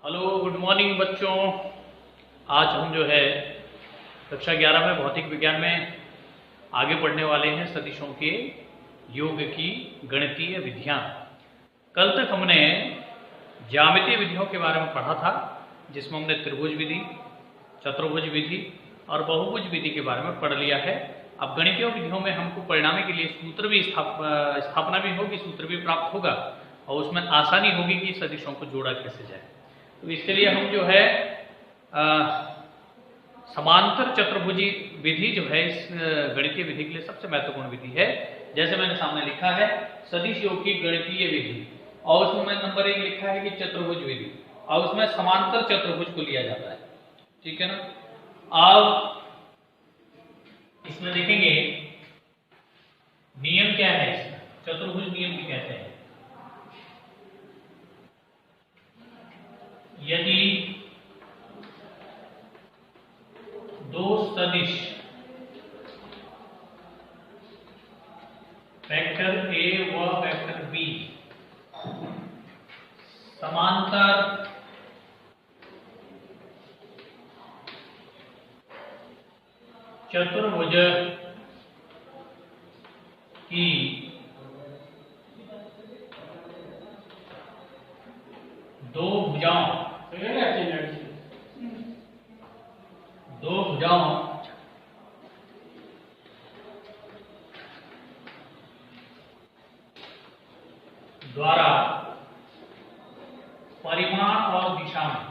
Hello, good morning बच्चों। आज हम जो है कक्षा 11 में भौतिक विज्ञान में आगे पढ़ने वाले हैं सदिशों के योग की गणितीय विधियां। कल तक हमने ज्यामितीय विधियों के बारे में पढ़ा था, जिसमें हमने त्रिभुज विधि, चतुर्भुज विधि और बहुभुज विधि के बारे में पढ़ लिया है। अब गणितीय विधियों में हमको परिणाम के लिए सूत्र भी स्थापना भी होगी, सूत्र भी प्राप्त होगा और उसमें आसानी होगी कि सदिशों को जोड़ा कैसे जाए। तो इसके लिए हम जो है समांतर चतुर्भुजी विधि जो है इस गणितीय विधि के लिए सबसे महत्वपूर्ण विधि है। जैसे मैंने सामने लिखा है सदिश योग की गणितीय विधि, और उसमें मैंने नंबर 1 लिखा है कि चतुर्भुज विधि, और उसमें समांतर चतुर्भुज को लिया जाता है। ठीक है ना। अब इसमें देखेंगे नियम क्या है इसका, चतुर्भुज नियम भी कहते हैं। यदि दो सदिश वेक्टर A व वेक्टर B समांतर चतुर्भुज की दो भुजाओं द्वारा परिमाण और दिशा में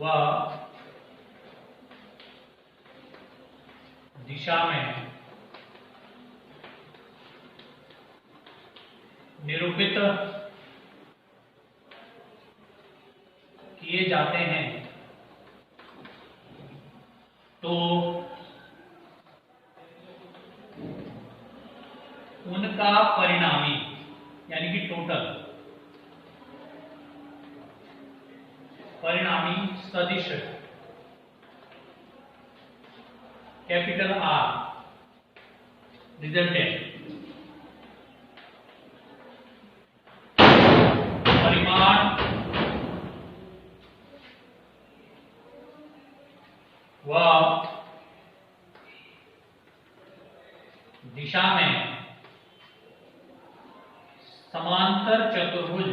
व दिशा में निरूपित किए जाते हैं तो उनका परिणामी यानी कि टोटल परिणामी सदिश कैपिटल R रिजल्टेंट परिमाण व दिशा में समांतर चतुर्भुज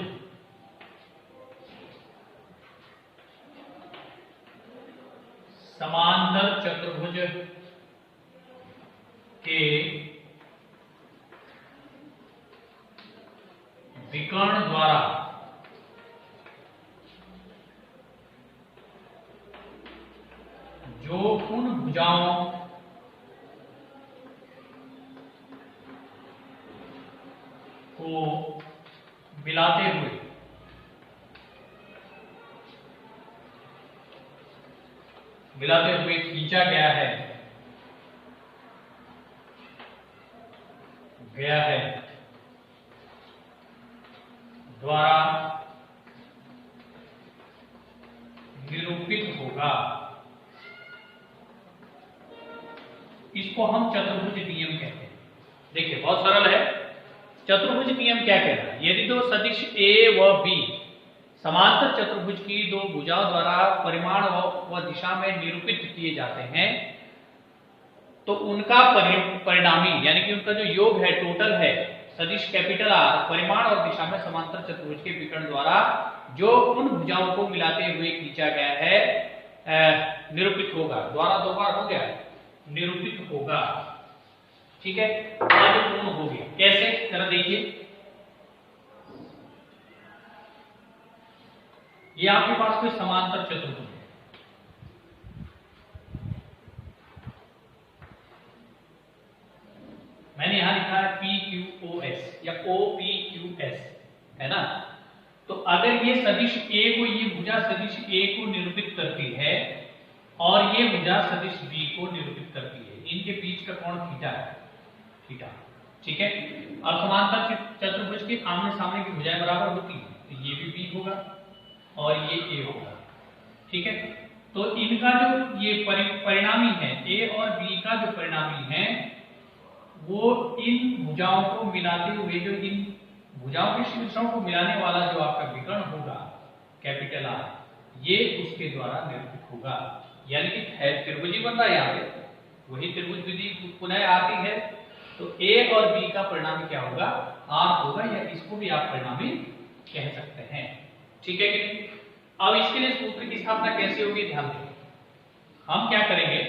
के विकर्ण द्वारा जो उन भुजाओं को मिलाते हुए खींचा गया है द्वारा निरूपित होगा। इसको हम चतुर्भुज नियम कहते हैं। देखिए बहुत सरल है। चतुर्भुज नियम क्या कह रहा है? यदि दो सदिश A व B समांतर चतुर्भुज की दो भुजाओं द्वारा परिमाण व दिशा में निरूपित किए जाते हैं तो उनका परिणामी यानी कि उनका जो योग है, टोटल है, सदिश कैपिटल R परिमाण और दिशा में समांतर चतुर्भुज के विकर्ण द्वारा जो उन भुजाओं को मिलाते हुए खींचा गया है निरूपित होगा। द्वारा दो बार हो गया, निरूपित होगा। ठीक है, आज पूर्ण हो गया। कैसे कर दीजिए, ये आपके पास कोई समांतर चतुर्भुज है। मैंने यहां लिखा है PQOS या OPQS, है ना। तो अगर ये सदिश A को, ये भुजा सदिश A को निरूपित करती है और ये भुजा सदिश B को निरूपित करती है, इनके बीच का कोण थीटा है, थीटा। ठीक है। अब समांतर चतुर्भुज के आमने सामने की भुजाएं बराबर होती हैं, तो ये भी B होगा और ये A होगा। ठीक है। तो इनका जो ये परिणामी है, A और B का जो परिणामी है वो इन भुजाओं को मिलाते हुए जो इन भुजाओं के शीर्षों को मिलाने वाला जो आपका विकर्ण होगा कैपिटल आर, ये उसके द्वारा निरूपित होगा। यानी कि त्रिभुज ही बन रहा है यहाँ पे, वही त्रिभुज विधि पुनः आती है। तो ए और बी का परिणाम क्या होगा, आर होगा, या इसको भी आप परिणामी कह सकते हैं। ठीक है कि नहीं? अब इसके लिए सूत्र की स्थापना कैसे होगी, ध्यान दें। हम क्या करेंगे,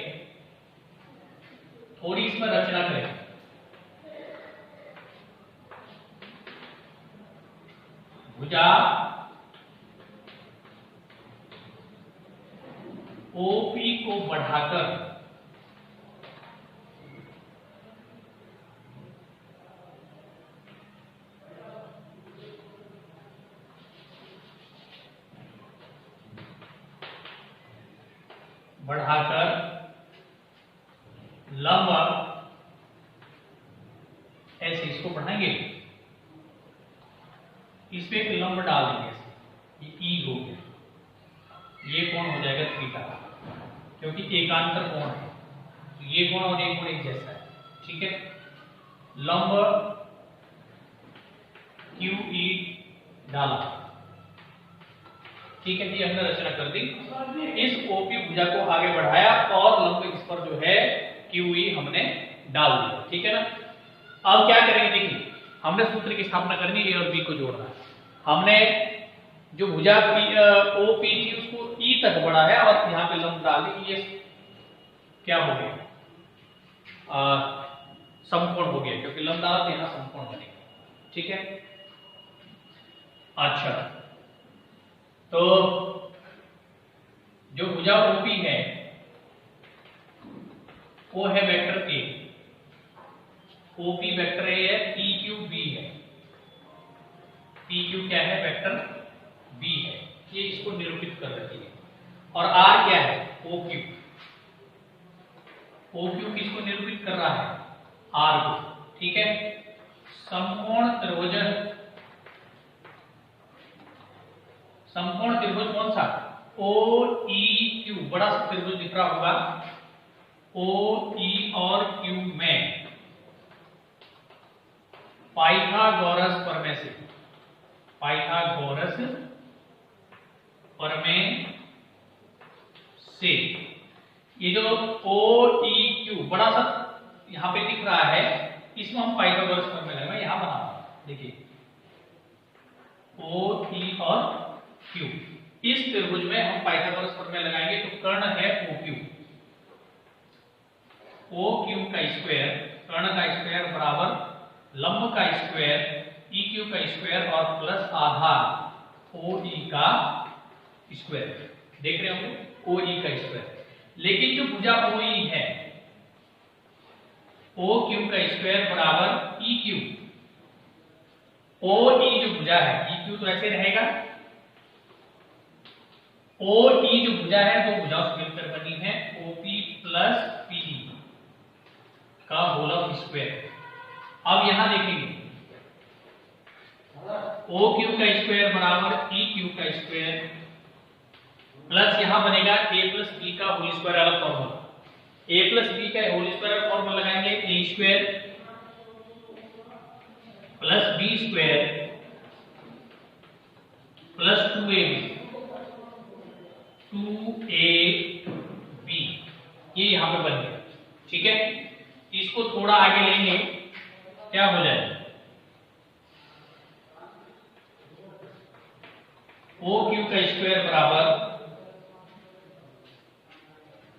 थोड़ी इसमें रचना करेंगे। भुजा ओपी को बढ़ाकर लंब ऐसे इसको बढ़ाएंगे, इसमें एक लंब डाल देंगे, ये ई हो गया, ये कोण हो जाएगा थीटा, क्योंकि एकांतर कोण है, तो ये कोण और ये कोण एक जैसा है। ठीक है, लंब क्यू ई डाला। ठीक है जी, हमने रचना कर दी। इस ओपी भुजा को आगे बढ़ाया और लंब इस पर जो है क्यू ई हमने डाल दिया। ठीक है ना। अब क्या करेंगे, देखिए हमने सूत्र की स्थापना करनी है, ए और बी को जोड़ना है। हमने जो भुजा ओ पी थी उसको ई तक बढ़ाया और यहाँ पे लंब डाल दी, ये क्या हो गया, समकोण हो गया, क्योंकि लंब डाला तो यहाँ समकोण बनेगा। ठीक है, अच्छा, तो जो भुजा ओपी है वो है vector A, OP vector A है, पी क्यू बी है, पी क्यू क्या है, वेक्टर बी है, ये इसको निरूपित कर रही है। और आर क्या है, ओ क्यू, ओ क्यू किसको निरूपित कर रहा है, आर को। ठीक है, समकोण त्रिभुज, समकोण त्रिभुज कौन सा, ओ ई क्यू, बड़ा सा त्रिभुज दिख रहा होगा, ओ ई और क्यू में पाइथागोरस प्रमेय से, पाइथागोरस प्रमेय से ये जो ओ ई क्यू बड़ा सा यहां पे दिख रहा है, इसमें हम पाइथागोरस प्रमेय लगाएंगे। यहां बना रहा हूं, देखिए ओ ई और क्यू, इस त्रिभुज में हम पाइथागोरस प्रमेय लगाएंगे तो कर्ण है ओ क्यू, ओ क्यू का स्क्वायर, कर्ण का स्क्वायर बराबर लंब का स्क्वायर, ई क्यू का स्क्वायर और प्लस आधार ओ ई का स्क्वायर। देख रहे होंगे, ओ ई का स्क्वायर। लेकिन जो भुजा ओ ई है, ओ क्यू का स्क्वायर बराबर ई क्यू, ओ ई जो भुजा है, ई क्यू तो ऐसे रहेगा, ओ ई जो भुजा है वो भुजाओं से मिलकर बनी है, ओपी प्लस पी का होल ऑफ स्क्वायर। अब यहां देखेंगे, ओ क्यू का स्क्वायर बराबर ई क्यू का स्क्वायर प्लस यहां बनेगा ए प्लस बी का होल स्क्वायर वाला फॉर्मूला, ए प्लस बी का होल स्क्वायर फॉर्मूला लगाएंगे, A square plus B square plus 2ab, ये यहां पे बन गया। ठीक है, इसको थोड़ा आगे लेंगे, क्या हो जाएगा, ओ क्यू का स्क्वायर बराबर,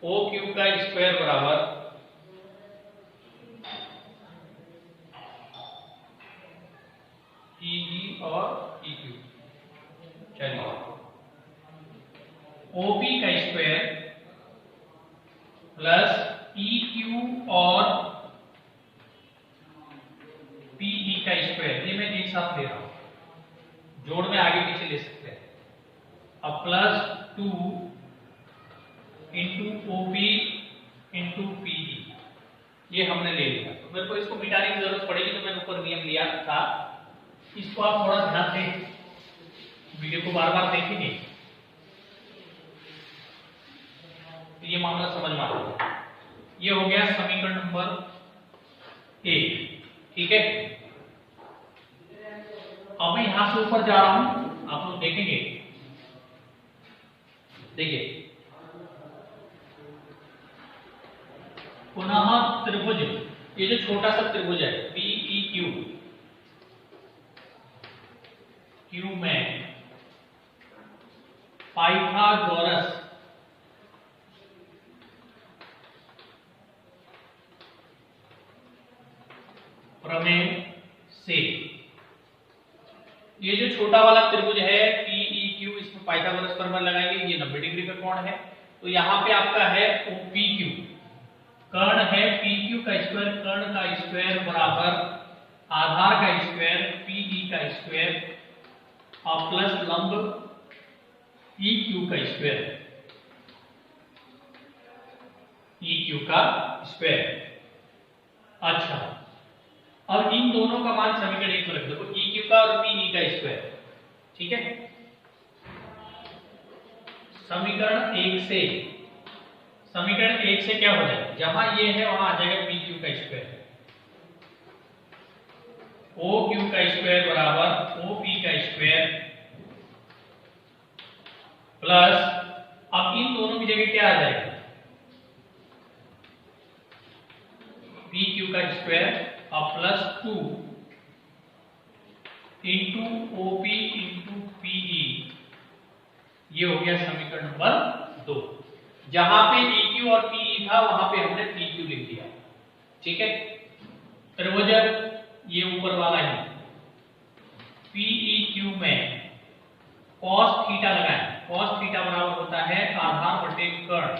ओ क्यू का स्क्वायर बराबर ई और ई क्यू, चलिए ओपी का स्क्वायर प्लस ई क्यू और पीई का स्क्वायर, ये मैं एक साथ ले रहा हूं, जोड़ में आगे पीछे ले सकते हैं। अब plus 2 into OP into PE, ये हमने ले लिया। तो मेरे को इसको मिटाने की जरूरत पड़ेगी, तो मैंने ऊपर नियम लिया था, इसको आप थोड़ा ध्यान दें, वीडियो को बार बार देखेंगे तो ये मामला समझ में आ जाएगा। ये हो गया समीकरण नंबर 1। ठीक है, अब मैं यहां से ऊपर जा रहा हूं, आप लोग देखेंगे, देखिए पुनः त्रिभुज, ये जो छोटा सा त्रिभुज है PEQ, क्यू में पाइथागोरस प्रमेय से, ये जो छोटा वाला त्रिभुज है PEQ, इसमें पाइथागोरस प्रमेय लगाएंगे, ये 90 डिग्री का कोण है। तो यहाँ पे आपका है OPQ, कर्ण है PQ का स्क्वायर, कर्ण का स्क्वायर बराबर आधार का स्क्वायर PE का स्क्वायर और प्लस लंब EQ का स्क्वायर, EQ का स्क्वायर। अच्छा, अब इन दोनों का मान समीकरण 1 में रख दो, EQ का और PE का स्क्वायर, ठीक है। समीकरण 1 से, समीकरण 1 से क्या हो जाएगा, जहां ये है वहां आ जाएगा PQ का स्क्वायर, OQ का स्क्वायर बराबर OP का स्क्वायर प्लस, अब इन दोनों की जगह क्या आ जाएगा, PQ का स्क्वायर और plus 2 into OP into PE, ये हो गया समीकरण नंबर 2। जहां पे EQ और PE था वहां पे हमने PQ लिख दिया, ठीक है। त्रिभुज ये ऊपर वाला है, PEQ में cos थीटा लगाएं, cos थीटा बराबर होता है आधार बटे कर्ण,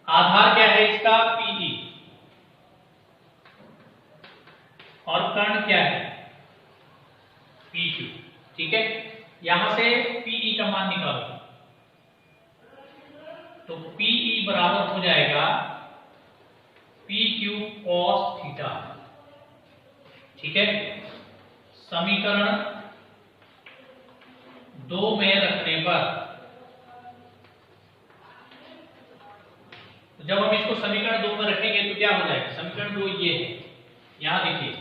आधार क्या है इसका PE और कर्ण क्या है PQ, ठीक है। यहां से PE का मान निकालो, तो PE बराबर हो जाएगा PQ cos थीटा, ठीक है। समीकरण 2 में रखने पर, जब हम इसको समीकरण 2 में रखेंगे तो क्या हो जाएगा, समीकरण 2 ये है, यहां देखिए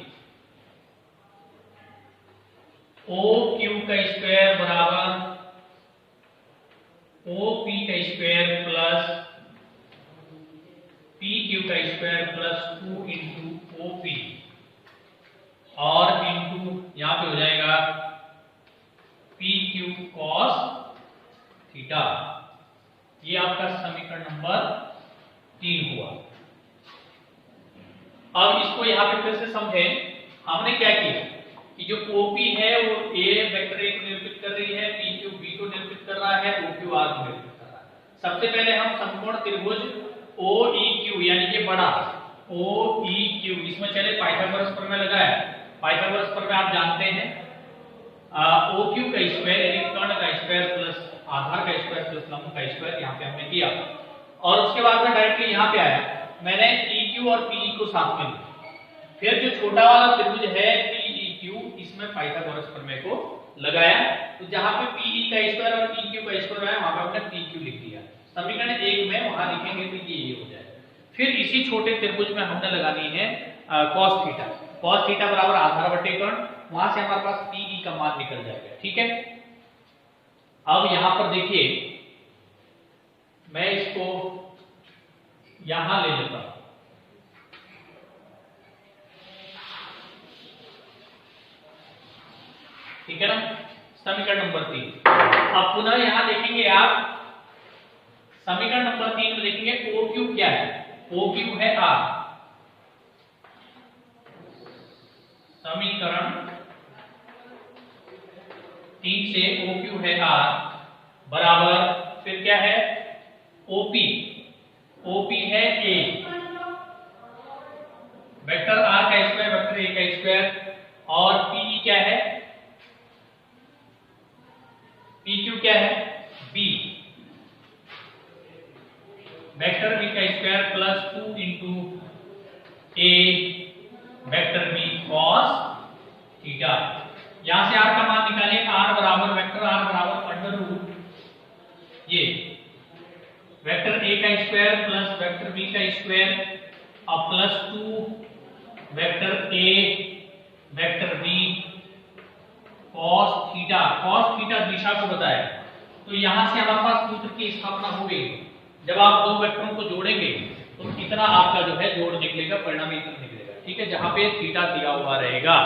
OQ का स्क्वायर बराबर OP का स्क्वायर प्लस PQ का स्क्वायर प्लस 2 इंटू OP और इंटू यहां पे हो जाएगा PQ cos थीटा, ये आपका समीकरण नंबर 3 हुआ। अब इसको यहां पे फिर से समझें, हमने क्या किया कि जो OP है वो A वेक्टर A को निरूपित कर रही है, PQ B को निरूपित कर रहा है, OQ R को निरूपित कर रहा है। सबसे पहले हम समकोण त्रिभुज OEQ यानी कि बड़ा OEQ, इसमें चले पाइथागोरस प्रमेय लगाया। पाइथागोरस प्रमेय आप जानते हैं, OQ का स्क्वायर यानी कर्ण का स्क्वायर प्लस आधार का स्क्वायर प्लस लंब का स्क्वायर, यहाँ पे हमने किया। और उसके बाद में डायरेक्टली यहाँ पे आया, मैंने EQ और PE को साथ में लिया। फिर जो छोटा वाला त्रिभुज है PEQ, इसमें पाइथागोरस प्रमेय को लगाया, तो जहां पे PE का स्क्वायर और EQ का स्क्वायर आया वहां पे हमने PQ लिख दिया। समीकरण 1 में वहां लिखेंगे तो ये हो जाएगा। फिर इसी छोटे त्रिभुज में हमने लगानी है cos थीटा, cos थीटा बराबर आधार बटे कर्ण, वहां से हमारे पास PE का मान निकल जाएगा, ठीक है। अब यहां पर देखिए, मैं इसको यहां ले लेता हूं, ठीक है ना, समीकरण नंबर 3। अब पुनः यहां देखेंगे आप, समीकरण नंबर 3 में देखेंगे OQ क्या है, OQ है R, समीकरण 3 से OQ है R बराबर, फिर क्या है OP, OP है A, वेक्टर R का स्क्वायर वेक्टर A का स्क्वायर, और PE क्या है, PQ क्या है B, वेक्टर B का square plus 2 into A vector B cos theta. यहां से R का मान निकालें, R बराबर वेक्टर R बराबर अंडर रूट ये वेक्टर A का स्क्वायर प्लस वेक्टर B का स्क्वायर और plus 2 vector A cos theta दिशा को बताया, तो यहाँ से हमारे पास सूत्र की स्थापना हो गई। जब आप दो वेक्टरों को जोड़ेंगे तो इतना आपका जो है जोड़ निकलेगा, परिणाम इतना निकलेगा, ठीक है, जहाँ पे थीटा दिया हुआ रहेगा।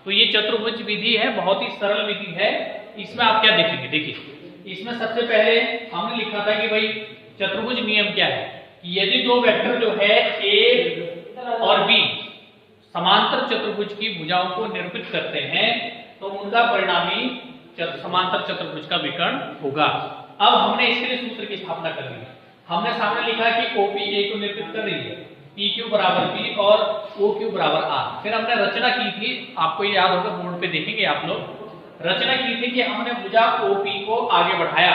तो ये चतुर्भुज विधि है, बहुत ही सरल विधि है। इसमें आप क्या देखेंगे, देखिए इसमें सबसे पहले हमने लिखा था कि भाई चतुर्भुज नियम क्या है कि यदि दो वेक्टर जो है ए और बी समांतर चतुर्भुज की भुजाओं को निरूपित करते हैं तो उनका परिणामी समांतर चतुर्भुज का विकर्ण होगा। अब हमने इसके लिए सूत्र की स्थापना कर दी। हमने सामने लिखा कि OPA को निरूपित कर रही है PQ बराबर P और OQ बराबर R। फिर हमने रचना की थी, आपको याद होगा, बोर्ड पे देखेंगे आप लोग, रचना की थी कि हमने भुजा OP को आगे बढ़ाया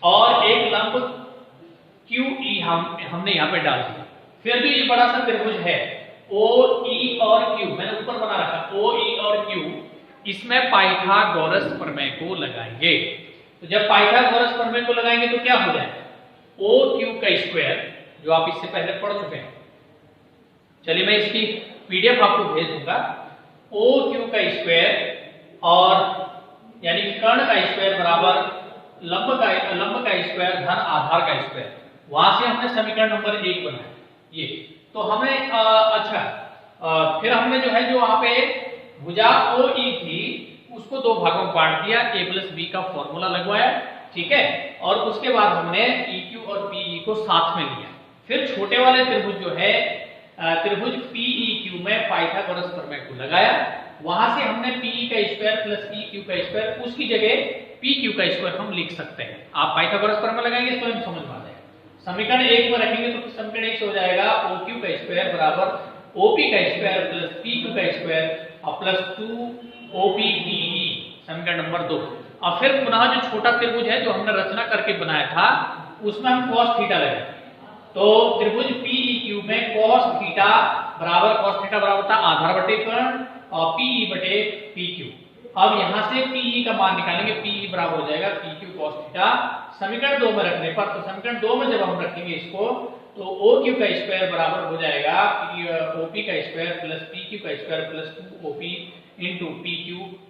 और एक लंब QE हमने यहाँ पे डाल दिया। फिर भी ये बड़ा सा त्रिभुज है OE और Q, मैंने ऊपर बना रखा OE और Q, इसमें पाइथागोरस प्रमेय को लगाएंगे। तो जब पाइथागोरस प्रमेय को लगाएंगे तो क्या हो जाएगा, OQ का स्क्वायर, जो आप इससे पहले पढ़ चुके हैं, चलिए मैं इसकी PDF आपको भेज दूंगा, OQ का स्क्वायर और यानी कर्ण का स्क्वायर बराबर लंब का स्क्वायर धन आधार का स्क्वायर। वहां से हमने समीकरण नंबर 1 बनाया ये। तो हमें फिर हमने जो है जो वहां पे भुजा OE थी उसको दो भागों में बांट दिया, A + B का फॉर्मूला लगवाया, ठीक है, और उसके बाद हमने EQ और PE को साथ में लिया। फिर छोटे वाले त्रिभुज जो है त्रिभुज PEQ में पाइथागोरस प्रमेय को लगाया। वहां से हमने PE का स्क्वायर प्लस EQ का स्क्वायर, उसकी जगह PQ का स्क्वायर हम लिख सकते हैं। आप पाइथागोरस प्रमेय लगाएंगे तो हम समझ में आ जाएगा। समीकरण 1 में रखेंगे तो समीकरण 1 से हो जाएगा OQ का स्क्वायर बराबर OP का स्क्वायर प्लस PQ का स्क्वायर और प्लस 2OPPE, समीकरण नंबर 2। और फिर पुनः जो छोटा त्रिभुज है जो हमने रचना करके बनाया था उसमें हम cos थीटा लगाए। तो त्रिभुज PEQ में cos थीटा बराबर था आधार बटे कर्ण और PE बटे PQ। अब यहां से PE का मान निकालेंगे, PE बराबर हो जाएगा PQ cos थीटा। समीकरण 2 में रखने पर, तो समीकरण 2 में जब हम रखेंगे इसको तो OQ का स्क्वायर बराबर हो जाएगा OP का स्क्वायर प्लस PQ का square plus 2OP into PQ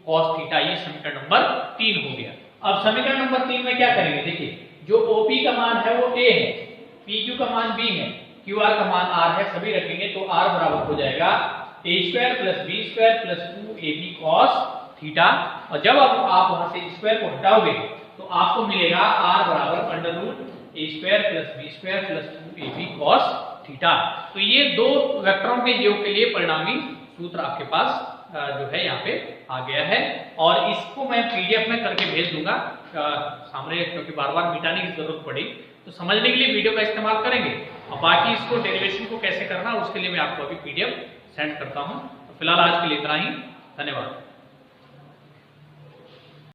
cos theta. ये समीकरण नंबर 3 हो गया। अब समीकरण नंबर 3 में क्या करेंगे, देखिए जो OP का मान है वो A है, PQ का मान B है, QR का मान R है, सभी रखेंगे तो R बराबर हो जाएगा A square plus B square plus 2AB cos theta. और जब आप वहां से स्क्वायर को हटाओगे तो आपको मिलेगा R बराबर under root A square plus B square plus 2AB cos theta. तो ये दो वेक्टरों के योग के लिए परिणामी सूत्र आपके पास जो है यहाँ पे आ गया है। और इसको मैं PDF में करके भेज दूंगा सामने, क्योंकि बार बार मिटाने की जरूरत पड़ी तो समझने के लिए वीडियो का इस्तेमाल करेंगे। और बाकी इसको डेरिवेशन को कैसे करना उसके लिए मैं आपको अभी PDF सेंड करता हूँ। तो फिलहाल आज के लिए इतना ही, धन्यवाद।